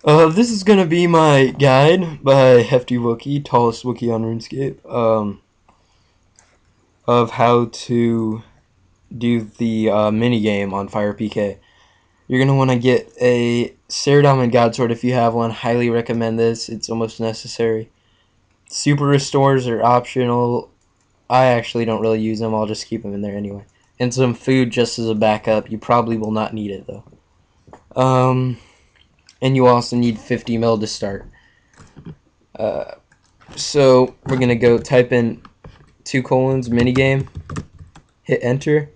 This is gonna be my guide by Hefty Wookie, tallest Wookie on RuneScape, of how to do the minigame on Fire PK. You're gonna want to get a Ceradon and Godsword if you have one. Highly recommend this. It's almost necessary. Super restores are optional. I actually don't really use them. I'll just keep them in there anyway. And some food just as a backup. You probably will not need it though. And you also need 50 mil to start. So we're gonna go type in 2 colons minigame, hit enter,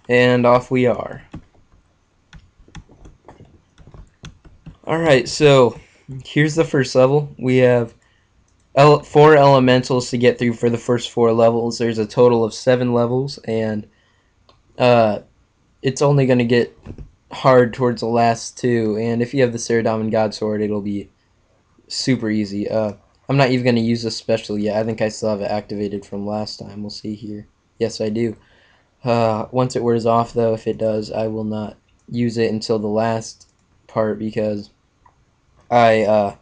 and off we are. Alright, so here's the first level. We have 4 elementals to get through for the first 4 levels. There's a total of 7 levels, and it's only going to get hard towards the last 2. And if you have the Ceradon Godsword, it'll be super easy. I'm not even going to use this special yet. I think I still have it activated from last time. We'll see here. Yes, I do. Once it wears off, though, if it does, I will not use it until the last part because I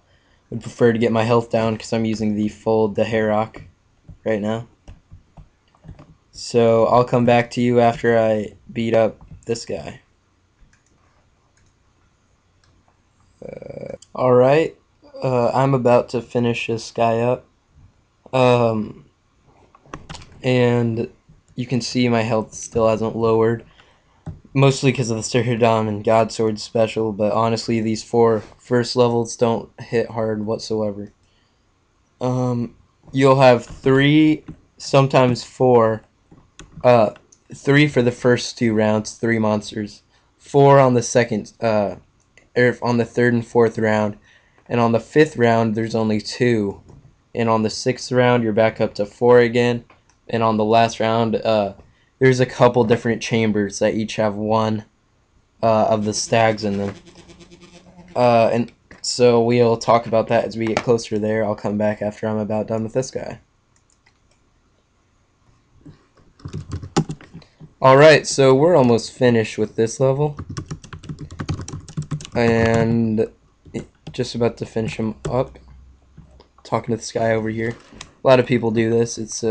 would prefer to get my health down because I'm using the full Daharak right now. So I'll come back to you after I beat up this guy. Alright, I'm about to finish this guy up. And you can see my health still hasn't lowered. Mostly because of the Ceradon and Godsword special, but honestly these 4 first levels don't hit hard whatsoever. You'll have 3, sometimes 4, 3 for the first 2 rounds, 3 monsters, 4 on the second, or on the third and fourth round, and on the 5th round there's only 2, and on the 6th round you're back up to 4 again, and on the last round there's a couple different chambers that each have 1 of the stags in them, and so we'll talk about that as we get closer there. I'll come back after I'm about done with this guy. Alright, so we're almost finished with this level. And just about to finish him up. Talking to this guy over here. A lot of people do this. It's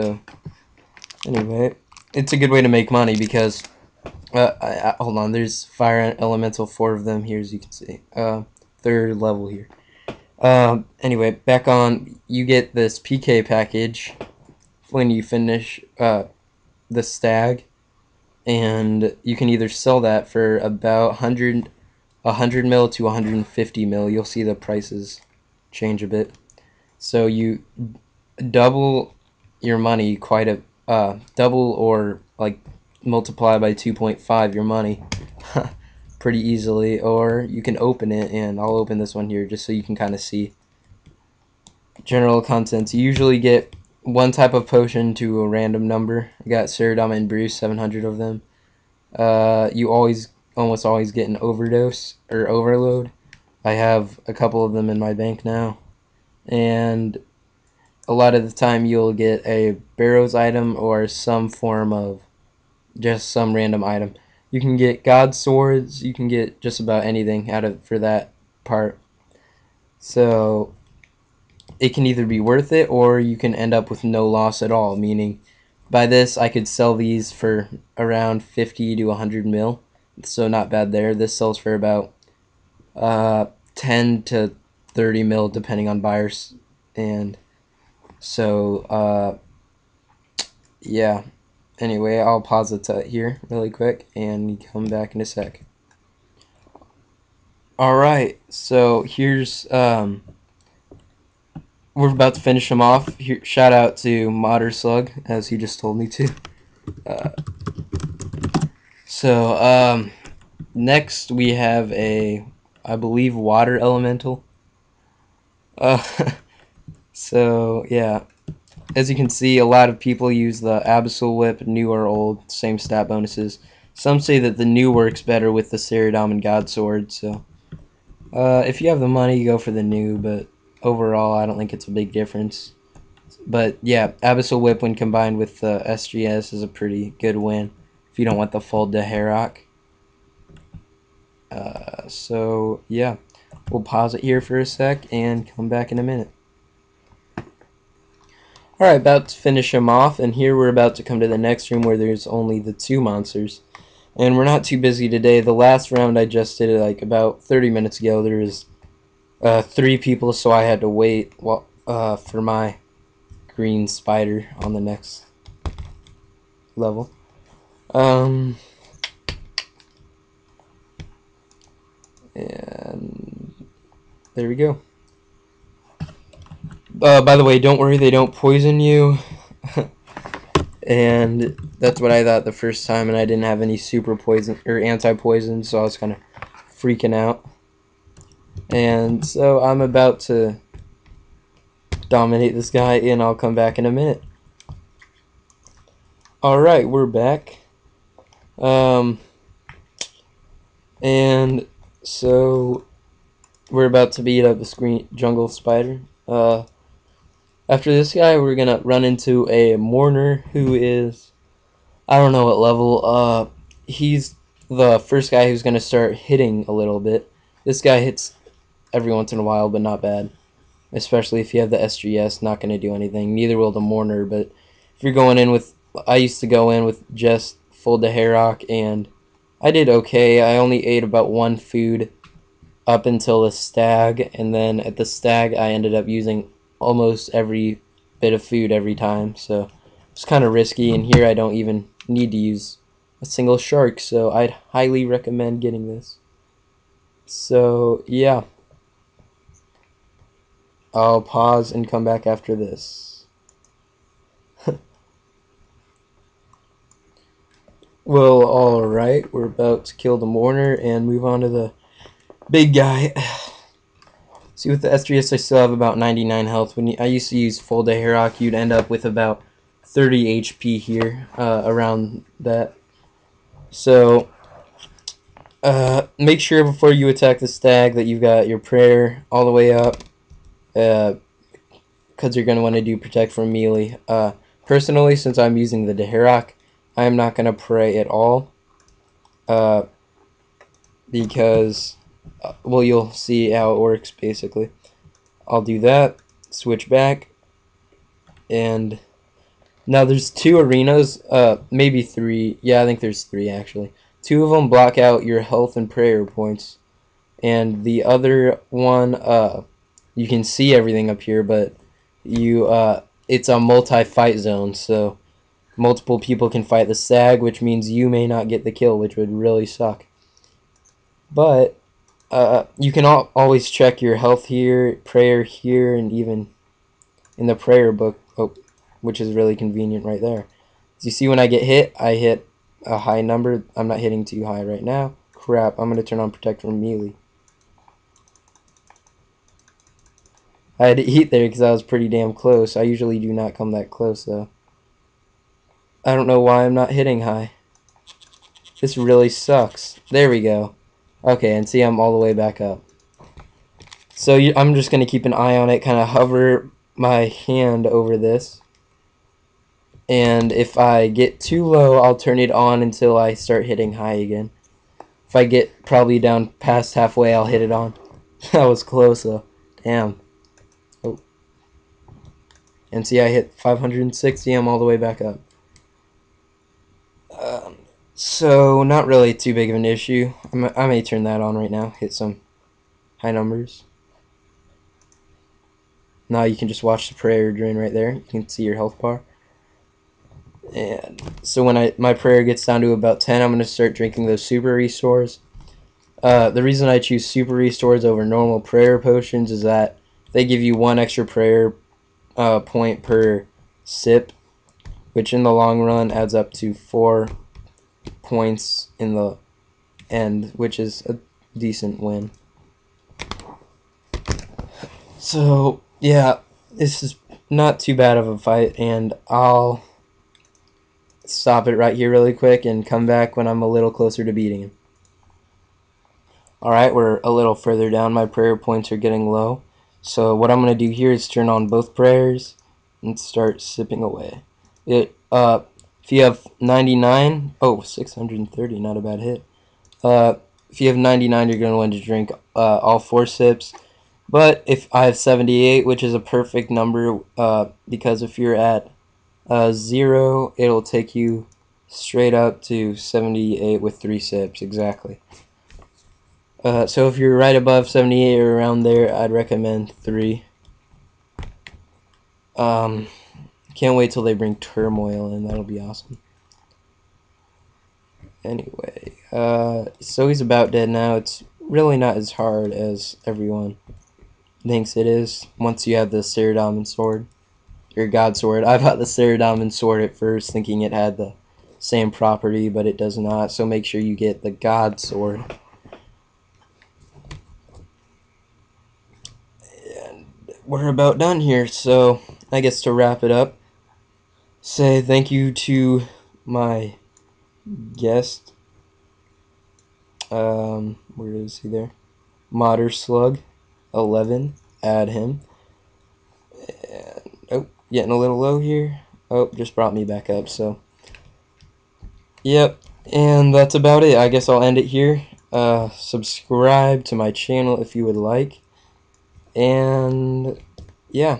anyway, it's a good way to make money because hold on, there's fire elemental 4 of them here, as you can see. 3rd level here. Anyway, back on. You get this PK package when you finish the stag, and you can either sell that for about 100 mil to 150 mil. You'll see the prices change a bit. So you double your money quite a double or like multiply by 2.5 your money pretty easily, or you can open it, and I'll open this one here just so you can kind of see general contents. You usually get 1 type of potion to a random number. I got Ceradon and Bruce, 700 of them. You almost always get an overdose or overload. I have a couple of them in my bank now, and a lot of the time you'll get a Barrows item or some form of just some random item. You can get God swords. You can get just about anything out of for that part. So it can either be worth it or you can end up with no loss at all, meaning by this I could sell these for around 50 to 100 mil, so not bad there. This sells for about 10 to 30 mil depending on buyers, and so yeah, anyway, I'll pause it here really quick and come back in a sec. Alright, so here's we're about to finish him off. Here, shout out to Modder Slug, as he just told me to. So next we have a, I believe, water elemental. So yeah, as you can see, a lot of people use the Abyssal Whip, new or old, same stat bonuses. Some say that the new works better with the Ceradon and Godsword, so if you have the money, you go for the new, but overall, I don't think it's a big difference. But yeah, Abyssal Whip when combined with the SGS is a pretty good win if you don't want the full Daharak. So yeah, We'll pause it here for a sec and come back in a minute. Alright, about to finish him off, and here we're about to come to the next room where there's only the 2 monsters. And we're not too busy today. The last round I just did it like about 30 minutes ago. There was 3 people, so I had to wait for my green spider on the next level. And there we go. By the way, don't worry, they don't poison you. And that's what I thought the first time, and I didn't have any super poison or anti-poison, so I was kind of freaking out. And so I'm about to dominate this guy, and I'll come back in a minute. Alright, we're back. And so we're about to beat up the jungle spider. After this guy, we're gonna run into a mourner who is, I don't know what level. He's the first guy who's gonna start hitting a little bit. This guy hits every once in a while, but not bad. Especially if you have the SGS, not gonna do anything. Neither will the mourner. But if you're going in with, I used to go in with just full Daharock, and I did okay. I only ate about 1 food up until the stag, and then at the stag I ended up using almost every bit of food every time, so it's kind of risky, and here I don't even need to use a single shark, so I'd highly recommend getting this. So yeah, I'll pause and come back after this. Well, alright, we're about to kill the mourner and move on to the big guy. See, with the SGS, I still have about 99 health. When I used to use full Daharock, you'd end up with about 30 HP here, around that. So, make sure before you attack the stag that you've got your prayer all the way up, because you're going to want to do protect from melee. Personally, since I'm using the Daharock, I'm not going to pray at all, because well, you'll see how it works basically. I'll do that, switch back, and now there's 2 arenas, maybe 3. Yeah, I think there's 3 actually. 2 of them block out your health and prayer points, and the other one, you can see everything up here, but it's a multi-fight zone, so multiple people can fight the stag, which means you may not get the kill, which would really suck. But you can always check your health here, prayer here, and even in the prayer book, which is really convenient right there. As you see, when I get hit, I hit a high number. I'm not hitting too high right now. Crap, I'm going to turn on protect from melee. I had to eat there because I was pretty damn close. I usually do not come that close, though. I don't know why I'm not hitting high. This really sucks. There we go. Okay, and see, I'm all the way back up. So I'm just going to keep an eye on it, kind of hover my hand over this. And if I get too low, I'll turn it on until I start hitting high again. If I get probably down past halfway, I'll hit it on. That was close, though. Damn. Oh. And see, I hit 560, I'm all the way back up. So, not really too big of an issue. I may turn that on right now, hit some high numbers. Now you can just watch the prayer drain right there. You can see your health bar. And so when my prayer gets down to about 10, I'm going to start drinking those super restores. The reason I choose super restores over normal prayer potions is that they give you 1 extra prayer point per sip, which in the long run adds up to 4 points in the end, which is a decent win. So yeah, this is not too bad of a fight, and I'll stop it right here really quick and come back when I'm a little closer to beating him. Alright, we're a little further down. My prayer points are getting low, so what I'm going to do here is turn on both prayers and start sipping away. If you have 99, 630, not a bad hit. if you have 99, you're going to want to drink all 4 sips. But if I have 78, which is a perfect number, because if you're at 0, it'll take you straight up to 78 with 3 sips, exactly. So if you're right above 78 or around there, I'd recommend 3. Can't wait till they bring turmoil in, that'll be awesome. Anyway, so he's about dead now. It's really not as hard as everyone thinks it is once you have the Saradomin sword, or God sword. I bought the Saradomin sword at first thinking it had the same property, but it does not, so make sure you get the God sword. And we're about done here, so I guess to wrap it up, say thank you to my guest. Where is he there? Modder Slug 11. Add him. And, oh, getting a little low here. Oh, just brought me back up, so. Yep, and that's about it. I guess I'll end it here. Subscribe to my channel if you would like. And, yeah.